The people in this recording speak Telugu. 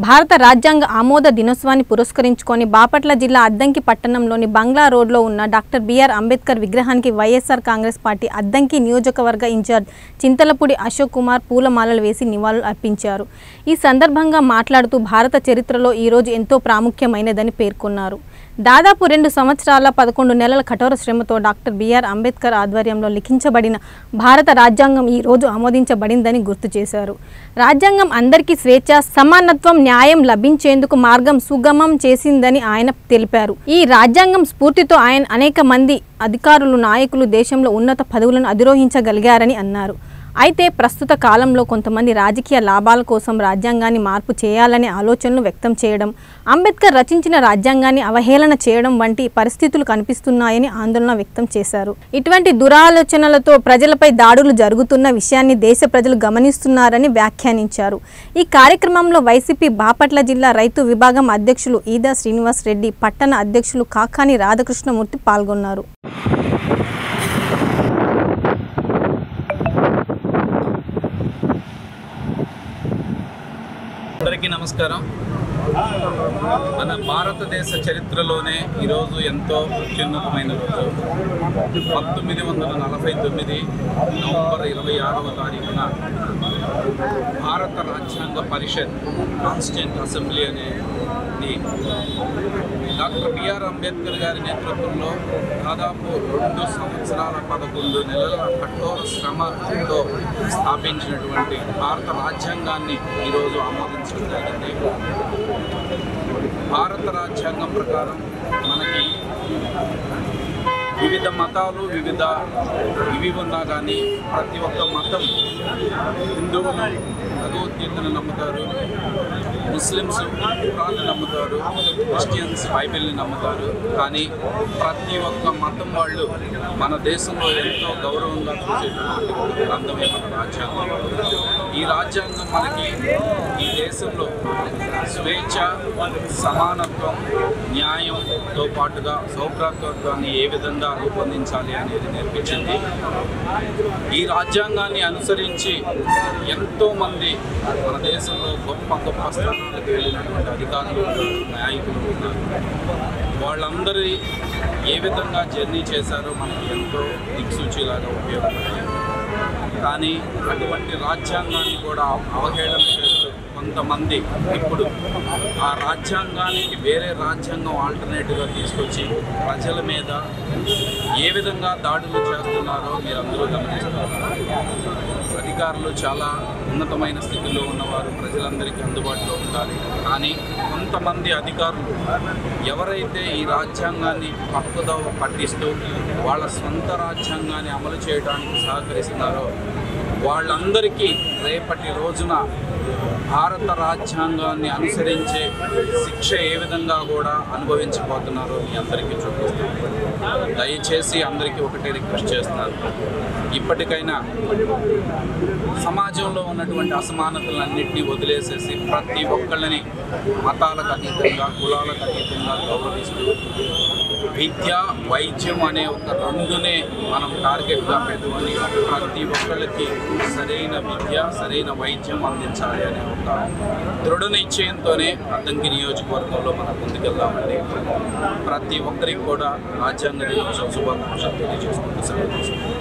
భారత రాజ్యాంగ ఆమోద దినోత్సవాన్ని పురస్కరించుకొని బాపట్ల జిల్లా అద్దంకి పట్టణంలోని బంగ్లా రోడ్లో ఉన్న డాక్టర్ బిఆర్ అంబేద్కర్ విగ్రహానికి వైఎస్ఆర్ కాంగ్రెస్ పార్టీ అద్దంకి నియోజకవర్గ ఇన్ఛార్జ్ చింతలపూడి అశోక్ కుమార్ పూలమాలలు వేసి నివాళులు అర్పించారు. ఈ సందర్భంగా మాట్లాడుతూ భారత చరిత్రలో ఈరోజు ఎంతో ప్రాముఖ్యమైనదని పేర్కొన్నారు. దాదాపు 2 సంవత్సరాల 11 నెలల కఠోర శ్రమతో డాక్టర్ బిఆర్ అంబేద్కర్ ఆధ్వర్యంలో లిఖించబడిన భారత రాజ్యాంగం ఈ రోజు ఆమోదించబడిందని గుర్తు చేశారు. రాజ్యాంగం అందరికీ స్వేచ్ఛ, సమానత్వం, న్యాయం లభించేందుకు మార్గం సుగమం చేసిందని ఆయన తెలిపారు. ఈ రాజ్యాంగం స్ఫూర్తితో ఆయన అనేక మంది అధికారులు, నాయకులు దేశంలో ఉన్నత పదవులను అధిరోహించగలిగారని అన్నారు. అయితే ప్రస్తుత కాలంలో కొంతమంది రాజకీయ లాభాల కోసం రాజ్యాంగాన్ని మార్పు చేయాలనే ఆలోచనలు వ్యక్తం చేయడం, అంబేద్కర్ రచించిన రాజ్యాంగాన్ని అవహేళన చేయడం వంటి పరిస్థితులు కనిపిస్తున్నాయని ఆందోళన వ్యక్తం చేశారు. ఇటువంటి దురాలోచనలతో ప్రజలపై దాడులు జరుగుతున్న విషయాన్ని దేశ ప్రజలు గమనిస్తున్నారని వ్యాఖ్యానించారు. ఈ కార్యక్రమంలో వైసీపీ బాపట్ల జిల్లా రైతు విభాగం అధ్యక్షులు ఈదా శ్రీనివాస్ రెడ్డి, పట్టణ అధ్యక్షులు కాకాని రాధాకృష్ణమూర్తి పాల్గొన్నారు. అందరికీ నమస్కారం. మన భారతదేశ చరిత్రలోనే ఈరోజు ఎంతో అత్యున్నతమైన రోజు. 1949 నవంబర్ 26వ తారీఖున భారత రాజ్యాంగ పరిషత్ కాన్స్టిట్యూంట్ అసెంబ్లీ అనేది డాక్టర్ బిఆర్ అంబేద్కర్ గారి నేతృత్వంలో దాదాపు 2 సంవత్సరాల 11 నెలల కఠోర శ్రమతో స్థాపించినటువంటి భారత రాజ్యాంగాన్ని ఈరోజు ఆమోదించడం జరిగింది. భారత రాజ్యాంగం ప్రకారం మనకి వివిధ మతాలు ఇవి ఉన్నా కానీ ప్రతి ఒక్క మతం, హిందువులు భగవద్గీతను నమ్ముతారు, ముస్లిమ్స్ ఖురాన్ని నమ్ముతారు, క్రిస్టియన్స్ బైబిల్ని నమ్ముతారు. కానీ ప్రతి ఒక్క మతం వాళ్ళు మన దేశంలో ఎంతో గౌరవంగా చూసేటటువంటి ఒక గ్రంథమే మన రాజ్యాంగం. ఈ రాజ్యాంగం మనకి ఈ దేశంలో స్వేచ్ఛ, సమానత్వం, న్యాయంతో పాటుగా సౌభ్రాతృత్వాన్ని ఏ విధంగా రూపొందించాలి అనేది నేర్పించింది. ఈ రాజ్యాంగాన్ని అనుసరించి ఎంతోమంది మన దేశంలో గొప్ప గొప్ప స్థానాలకు వెళ్ళినటువంటి అధికారులు, నాయకులు ఉన్నారు. వాళ్ళందరి ఏ విధంగా జర్నీ చేశారో మనకి ఎంతో దిక్సూచిలాగా ఉపయోగపడుతుంది. కానీ అటువంటి రాజ్యాంగాన్ని కూడా అవహేళన చేస్తూ కొంతమంది ఇప్పుడు ఆ రాజ్యాంగానికి వేరే రాజ్యాంగం ఆల్టర్నేటివ్గా తీసుకొచ్చి ప్రజల మీద ఏ విధంగా దాడులు చేస్తున్నారో మీరు అందరూ గమనిస్తున్నారు. అధికారులు చాలా ఉన్నతమైన స్థితిలో ఉన్నవారు, ప్రజలందరికీ అందుబాటులో ఉండాలి. కానీ కొంతమంది అధికారులు ఎవరైతే ఈ రాజ్యాంగాన్ని పక్కదోవ పట్టిస్తూ వాళ్ళ సొంత రాజ్యాంగాన్ని అమలు చేయడానికి సహకరిస్తున్నారో వాళ్ళందరికీ రేపటి రోజున భారత రాజ్యాంగాన్ని అనుసరించే శిక్ష ఏ విధంగా కూడా అనుభవించబోతున్నారో మీ అందరికీ చూపిస్తాను. దయచేసి అందరికీ ఒకటే రిక్వెస్ట్ చేస్తున్నారు, ఇప్పటికైనా సమాజంలో ఉన్నటువంటి అసమానతలన్నింటినీ వదిలేసేసి ప్రతి ఒక్కళ్ళని మతాలకు అతీతంగా, కులాలకు అతీతంగా గౌరవిస్తూ విద్య, వైద్యం అనే ఒక రెండునే మనం టార్గెట్గా పెట్టుకొని ప్రతి ఒక్కళ్ళకి సరైన విద్య, సరైన వైద్యం అందించాలి అనే ఒక దృఢ నిశ్చయంతోనే అద్దంకి నియోజకవర్గంలో మనం ముందుకెళ్దామండి. ప్రతి ఒక్కరికి కూడా రాజ్యాంగ దినోత్సవ శుభాకాంక్షలు తెలియజేసుకుంటూ సెలవు తీసుకుంటాం.